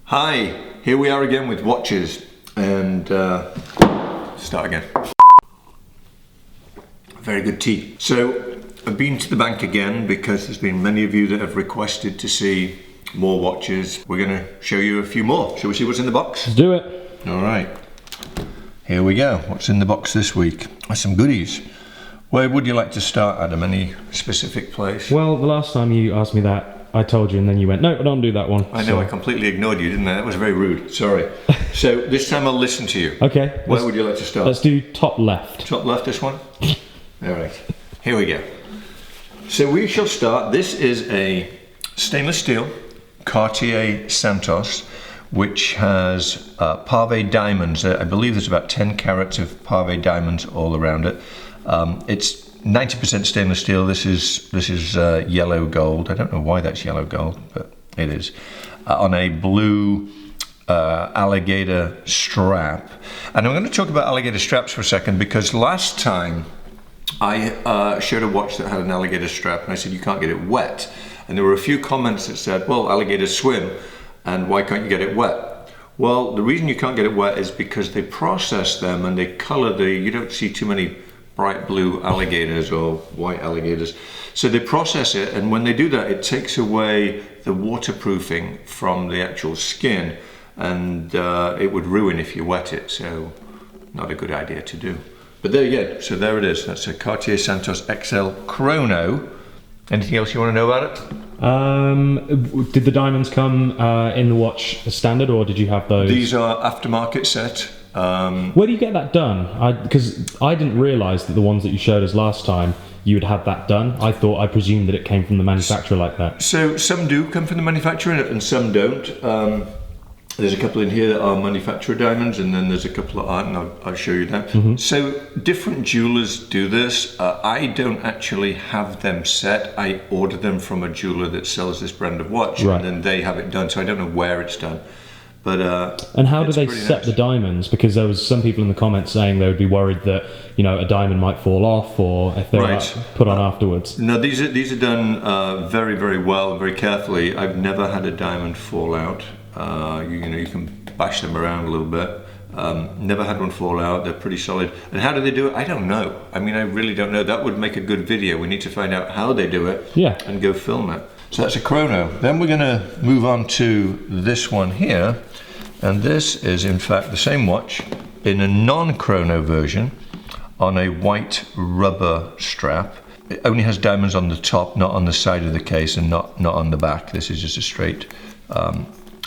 Hi, here we are again with watches, and start again. Very good tea. So I've been to the bank again because there's been many of you that have requested to see more watches. We're going to show you a few more. Shall we see what's in the box? Let's do it. All right, here we go. What's in the box this week? Some goodies. Where would you like to start, Adam? Any specific place? Well, the last time you asked me that, I told you, and then you went, no, don't do that one. I know, I completely ignored you, didn't I? That was very rude, sorry. So this time I'll listen to you. Okay. Where would you like to start? Let's do top left. Top left, this one? All right, here we go. So we shall start. This is a stainless steel Cartier Santos, which has Pave diamonds. I believe there's about 10 carats of Pave diamonds all around it. It's 90% stainless steel. This is yellow gold. I don't know why that's yellow gold, but it is. On a blue alligator strap. And I'm going to talk about alligator straps for a second, because last time I showed a watch that had an alligator strap and I said you can't get it wet. And there were a few comments that said, well, alligators swim and why can't you get it wet? Well, the reason you can't get it wet is because they process them and they color you don't see too many bright blue alligators or white alligators. So they process it, and when they do that, it takes away the waterproofing from the actual skin, and it would ruin if you wet it, so not a good idea to do. But there you go, so there it is. That's a Cartier Santos XL Chrono. Anything else you want to know about it? Did the diamonds come in the watch standard, or did you have those? These are aftermarket set. Where do you get that done? Because I didn't realise that the ones that you showed us last time, you would have that done. I presumed that it came from the manufacturer like that. So some do come from the manufacturer and some don't. There's a couple in here that are manufacturer diamonds, and then there's a couple that aren't, and I'll show you that. Mm-hmm. So different jewelers do this. I don't actually have them set. I order them from a jeweler that sells this brand of watch, right, and then they have it done. So I don't know where it's done. But and how do they set the diamonds? Because there was some people in the comments saying they would be worried that, you know, a diamond might fall off, or if they're put on afterwards. No, these are done very, very well, very carefully. I've never had a diamond fall out. You can bash them around a little bit. Never had one fall out. They're pretty solid. And how do they do it? I don't know. I mean, I really don't know. That would make a good video. We need to find out how they do it, and go film it. So that's a chrono. Then we're going to move on to this one here. And this is in fact the same watch in a non-chrono version on a white rubber strap. It only has diamonds on the top, not on the side of the case, and not on the back. This is just a straight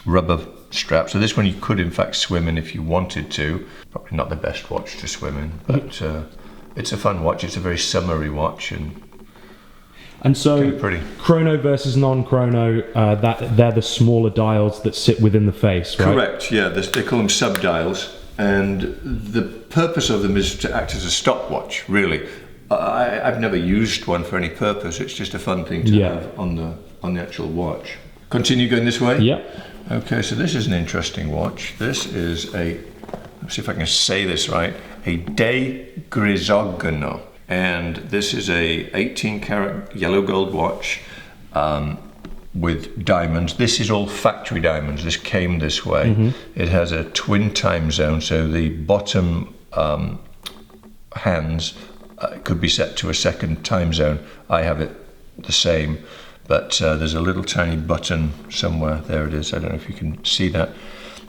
rubber strap. So this one you could in fact swim in if you wanted to. Probably not the best watch to swim in, but it's a fun watch. It's a very summery watch, and so pretty. Chrono versus non-chrono, they're the smaller dials that sit within the face, right? Correct, yeah. They call them sub-dials, and the purpose of them is to act as a stopwatch, really. I've never used one for any purpose. It's just a fun thing to have on the actual watch. Continue going this way? Yeah. Okay, so this is an interesting watch. This is let's see if I can say this right, a De Grisogono. And this is a 18 karat yellow gold watch with diamonds. This is all factory diamonds. This came this way. Mm-hmm. It has a twin time zone, so the bottom hands could be set to a second time zone. I have it the same, but there's a little tiny button somewhere. There it is. I don't know if you can see that.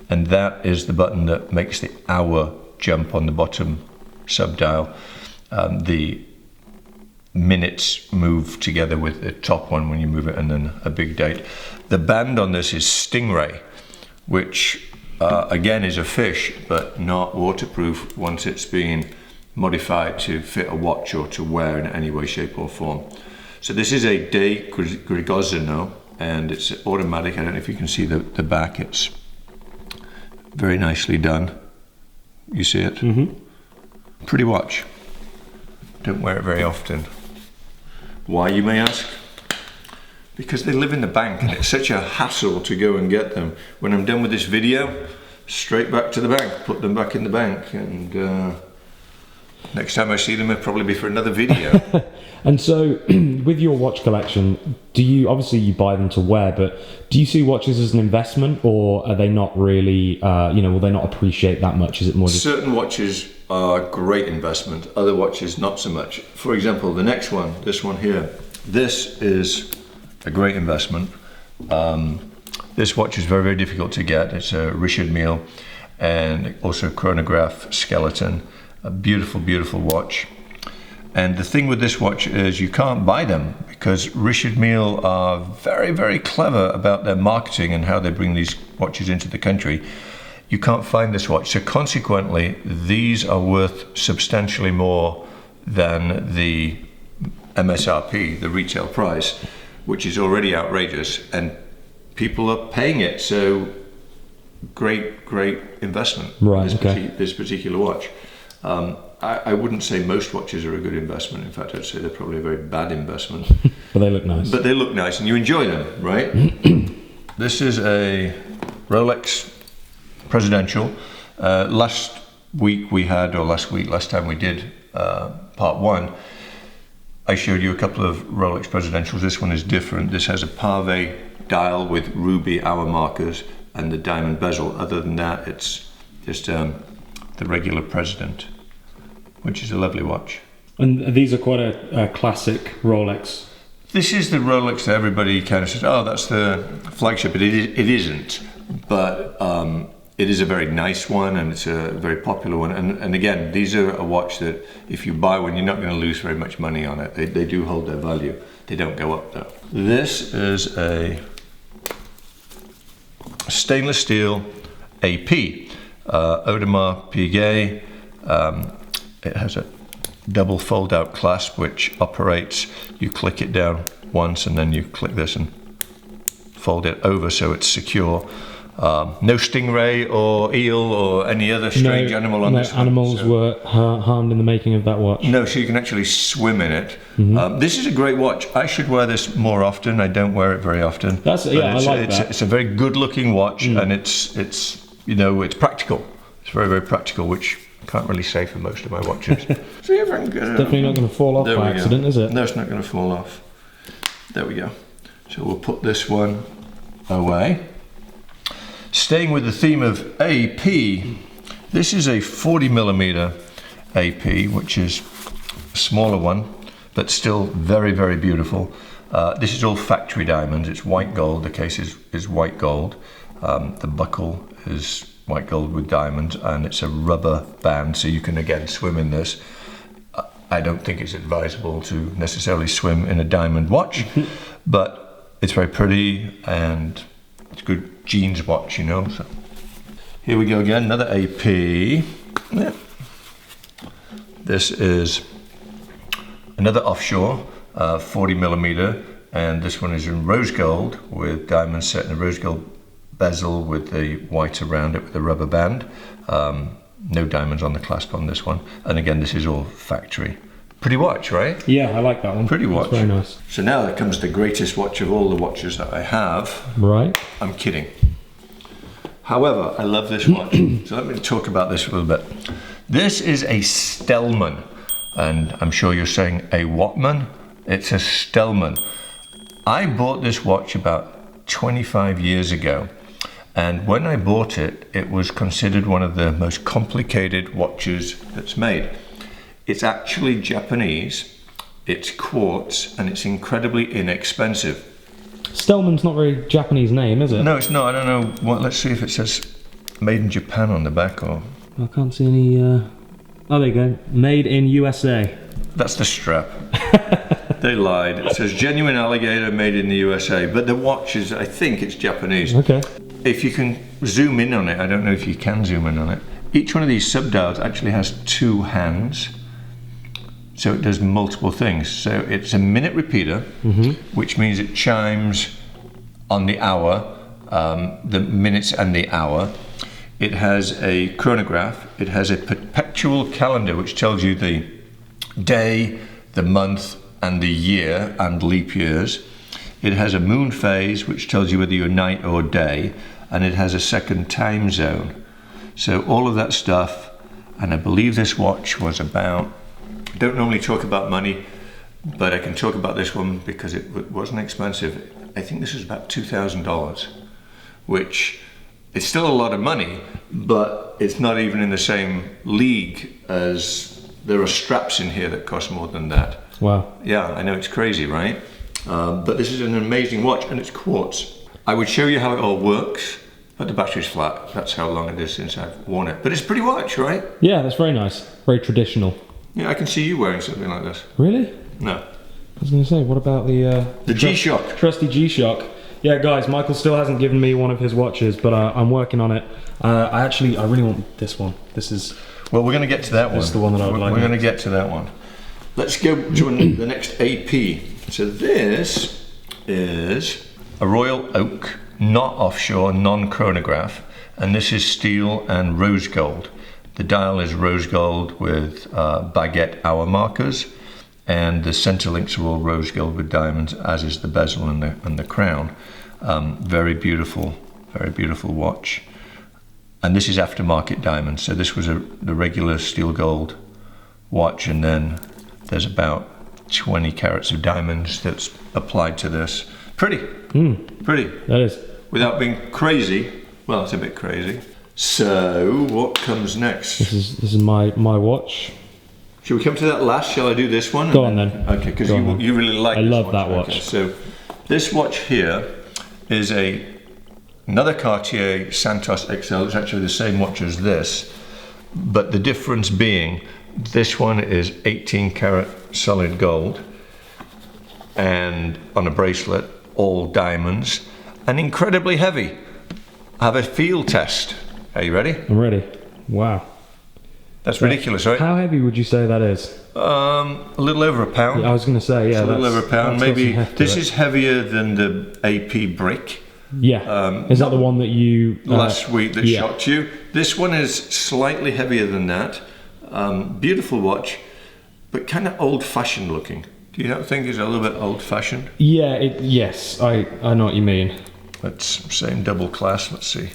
And that is the button that makes the hour jump on the bottom sub-dial. The minutes move together with the top one when you move it, and then a big date. The band on this is Stingray, which again is a fish, but not waterproof once it's been modified to fit a watch or to wear in any way, shape or form. So this is a De Grisogono, and it's automatic. I don't know if you can see the back. It's very nicely done. You see it? Mm-hmm. Pretty watch. Don't wear it very often. Why, you may ask? Because they live in the bank and it's such a hassle to go and get them. When I'm done with this video, straight back to the bank, put them back in the bank, and Next time I see them, it'll probably be for another video. And so, with your watch collection, do you, obviously you buy them to wear, but do you see watches as an investment, or are they not really, will they not appreciate that much? Is it more just... Certain watches are a great investment, other watches not so much. For example, the next one, this one here, this is a great investment. This watch is very, very difficult to get. It's a Richard Mille and also a chronograph skeleton. A beautiful, beautiful watch. And the thing with this watch is you can't buy them because Richard Mille are very, very clever about their marketing and how they bring these watches into the country. You can't find this watch. So consequently, these are worth substantially more than the MSRP, the retail price, which is already outrageous. And people are paying it. So great, great investment. Right, this particular watch. I wouldn't say most watches are a good investment. In fact, I'd say they're probably a very bad investment. But they look nice. But they look nice and you enjoy them, right? This is a Rolex Presidential. Last time we did part one, I showed you a couple of Rolex Presidentials. This one is different. This has a Pave dial with ruby hour markers and the diamond bezel. Other than that, it's just the regular President, which is a lovely watch. And these are quite a classic Rolex. This is the Rolex that everybody kind of says, oh, that's the flagship. It isn't, but it is a very nice one and it's a very popular one. And again, these are a watch that if you buy one, you're not going to lose very much money on it. They do hold their value. They don't go up though. This is a stainless steel AP. Audemars Piguet. It has a double fold out clasp which operates, you click it down once and then you click this and fold it over so it's secure. No stingray or eel or any other strange animal on this one. No animals were harmed in the making of that watch. No, so you can actually swim in it. Mm-hmm. This is a great watch. I should wear this more often. I don't wear it very often. I like that. It's a very good looking watch and it's practical. It's very, very practical, which I can't really say for most of my watches. So if I can get it, definitely not going to fall off by accident, is it? No, it's not going to fall off. There we go. So we'll put this one away. Staying with the theme of AP, this is a 40mm AP, which is a smaller one, but still very, very beautiful. This is all factory diamonds. It's white gold. The case is white gold. The buckle is white gold with diamonds, and it's a rubber band, so you can again swim in this. I don't think it's advisable to necessarily swim in a diamond watch, but it's very pretty and it's a good jeans watch, So here we go again, another AP. Yeah. This is another offshore, 40mm, and this one is in rose gold with diamonds set in a rose gold bezel with the white around it with a rubber band. No diamonds on the clasp on this one. And again, this is all factory. Pretty watch, right? Yeah, I like that one. Pretty watch. It's very nice. So now there comes the greatest watch of all the watches that I have. Right. I'm kidding. However, I love this watch. So let me talk about this a little bit. This is a Stellman. And I'm sure you're saying a Whatman? It's a Stellman. I bought this watch about 25 years ago. And when I bought it, it was considered one of the most complicated watches that's made. It's actually Japanese, it's quartz, and it's incredibly inexpensive. Stellman's not a very Japanese name, is it? No, it's not. I don't know. Let's see if it says made in Japan on the back. Or I can't see any... Oh, there you go. Made in USA. That's the strap. They lied. It says genuine alligator made in the USA. But the watch is, I think it's Japanese. Okay. If you can zoom in on it, I don't know if you can zoom in on it. Each one of these subdials actually has two hands. So it does multiple things. So it's a minute repeater, which means it chimes on the hour, the minutes and the hour. It has a chronograph. It has a perpetual calendar, which tells you the day, the month, and the year, and leap years. It has a moon phase, which tells you whether you're night or day, and it has a second time zone. So all of that stuff and I believe this watch was about, I don't normally talk about money, but I can talk about this one because it wasn't expensive. I think this was about $2,000, which is still a lot of money, but it's not even in the same league as there are straps in here that cost more than that. Wow. Yeah, I know, it's crazy, right? But this is an amazing watch, and it's quartz. I would show you how it all works, but the battery's flat. That's how long it is since I've worn it. But it's a pretty watch, right? Yeah, that's very nice. Very traditional. Yeah, I can see you wearing something like this. Really? No. I was going to say, what about the G-Shock? Trusty G-Shock. Yeah, guys, Michael still hasn't given me one of his watches, but I'm working on it. I really want this one. This is... Well, we're going to get to that one. This is the one that I would like. We're going to get to that one. Let's go to the next AP. So this is a Royal Oak, not offshore, non-chronograph, and this is steel and rose gold. The dial is rose gold with baguette hour markers, and the center links are all rose gold with diamonds, as is the bezel and the crown. Very beautiful watch. And this is aftermarket diamonds. So this was the regular steel gold watch, and then there's about 20 carats of diamonds that's applied to this. Pretty. Pretty. That is. Without being crazy. Well, it's a bit crazy. So what comes next? This is my watch. Shall we come to that last? Shall I do this one? Go on then. Okay, because you really like I this love watch. that watch. Okay, so this watch here is another Cartier Santos XL. It's actually the same watch as this, but the difference being this one is 18 karat solid gold and on a bracelet, all diamonds, and incredibly heavy. Have a field test. Are you ready? I'm ready. Wow. That's ridiculous, right? How heavy would you say that is? A little over a pound. Yeah, I was going to say, yeah. It's a little over a pound. Maybe this it. is heavier than the AP brick. Yeah. Is that the one that you... last week that shocked you? This one is slightly heavier than that. Beautiful watch, but kind of old-fashioned looking. Do you not think it's a little bit old-fashioned? Yeah, yes, I know what you mean. Let's same double class. Let's see.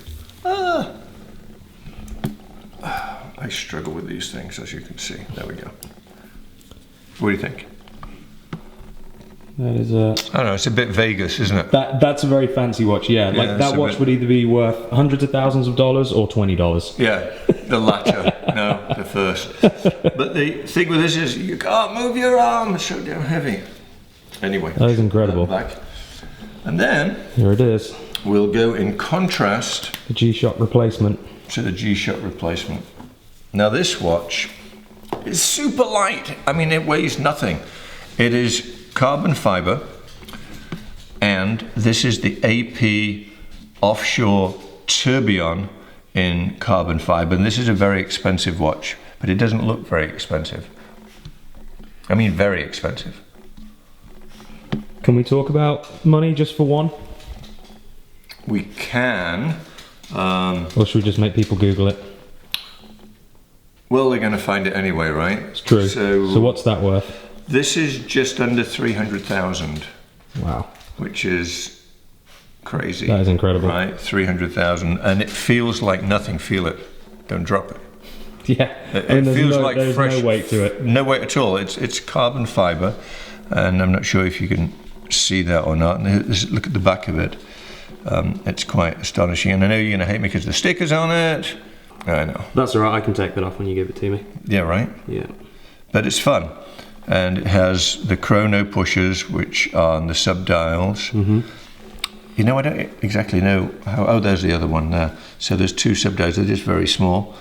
I struggle with these things, as you can see. There we go. What do you think? That is a... I don't know, it's a bit Vegas, isn't it? That's a very fancy watch, yeah. Like that watch would either be worth hundreds of thousands of dollars or $20. Yeah, the latter. No, the first. But the thing with this is you can't move your arm, it's so damn heavy. Anyway. That is incredible. Back. And then... Here it is. We'll go in contrast... The G-Shock replacement. To the G-Shock replacement. Now this watch is super light. I mean, it weighs nothing. It is carbon fiber, and this is the AP offshore tourbillon in carbon fiber, and this is a very expensive watch, but it doesn't look very expensive. I mean, very expensive. Can we talk about money just for one? We can. Or should we just make people Google it? Well, they're going to find it anyway, right? It's true. So what's that worth? This is just under 300,000. Wow. Which is crazy. That is incredible. Right? 300,000. And it feels like nothing. Feel it. Don't drop it. Yeah. It feels like fresh. No weight to it. No weight at all. It's carbon fiber. And I'm not sure if you can see that or not. Look at the back of it. It's quite astonishing. And I know you're going to hate me because the sticker's on it. I know. That's all right. I can take that off when you give it to me. Yeah, right? Yeah. But it's fun. And it has the chrono pushers, which are on the sub-dials. Mm-hmm. You know, I don't exactly know how... Oh, there's the other one there. So there's two sub-dials. They're just very small.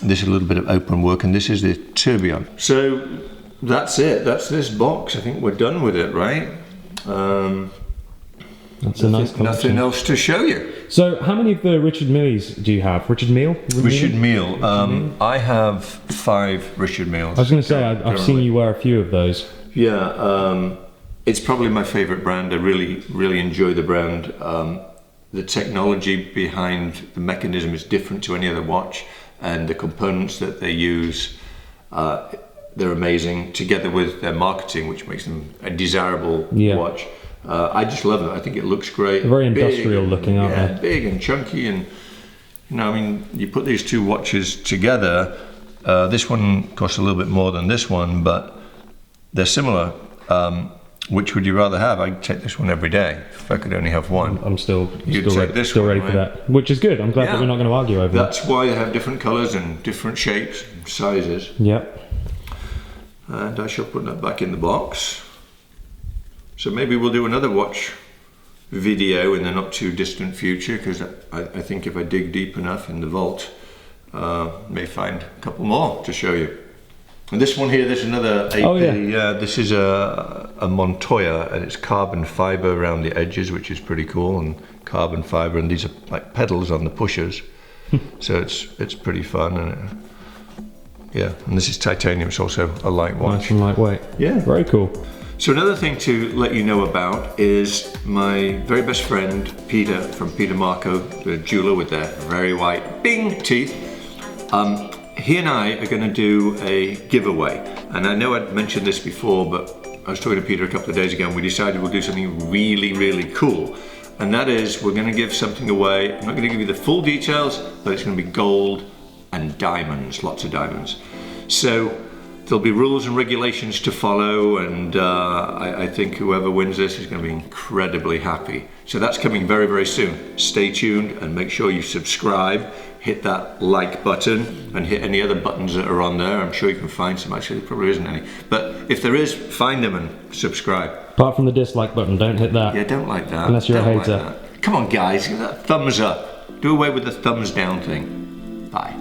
This is a little bit of open work, and this is the tourbillon. So that's it. That's this box. I think we're done with it, right? That's a nice collection. Nothing else to show you. So how many of the Richard Milles do you have? Richard Mille? Richard Mille. I have 5 Richard Milles. I was going to say, I've seen you wear a few of those. Yeah, it's probably my favourite brand. I really enjoy the brand. The technology behind the mechanism is different to any other watch, and the components that they use, they're amazing, together with their marketing, which makes them a desirable watch. I just love it. I think it looks great. They're very industrial looking, aren't they? Big and chunky, and you know, I mean, you put these two watches together, This one costs a little bit more than this one, but they're similar. Which would you rather have? I'd take this one every day if I could only have one. I'm still You'd take this still one, ready right? for that, which is good. I'm glad that we're not going to argue over that. That's why they have different colours and different shapes and sizes. Yep. And I shall put that back in the box. So maybe we'll do another watch video in the not too distant future, because I think if I dig deep enough in the vault, may find a couple more to show you. And this one here, this is another AP. Oh, yeah. This is a Montoya, and it's carbon fibre around the edges, which is pretty cool, and carbon fibre, and these are like pedals on the pushers. So it's pretty fun, and yeah. And this is titanium. It's also a light watch. Nice and lightweight. Yeah, very cool. So another thing to let you know about is my very best friend Peter from Peter Marco, the jeweler with their very white bing teeth. He and I are going to do a giveaway, and I know I'd mentioned this before, but I was talking to Peter a couple of days ago and we decided we'll do something really, really cool. And that is, we're going to give something away. I'm not going to give you the full details, but it's going to be gold and diamonds, lots of diamonds. So there'll be rules and regulations to follow, and I think whoever wins this is going to be incredibly happy. So that's coming very, very soon. Stay tuned and make sure you subscribe. Hit that like button and hit any other buttons that are on there. I'm sure you can find some. Actually, there probably isn't any. But if there is, find them and subscribe. Apart from the dislike button, don't hit that. Yeah, don't like that. Unless you're a Don't hater. like that. Come on, guys, give that thumbs up. Do away with the thumbs down thing. Bye.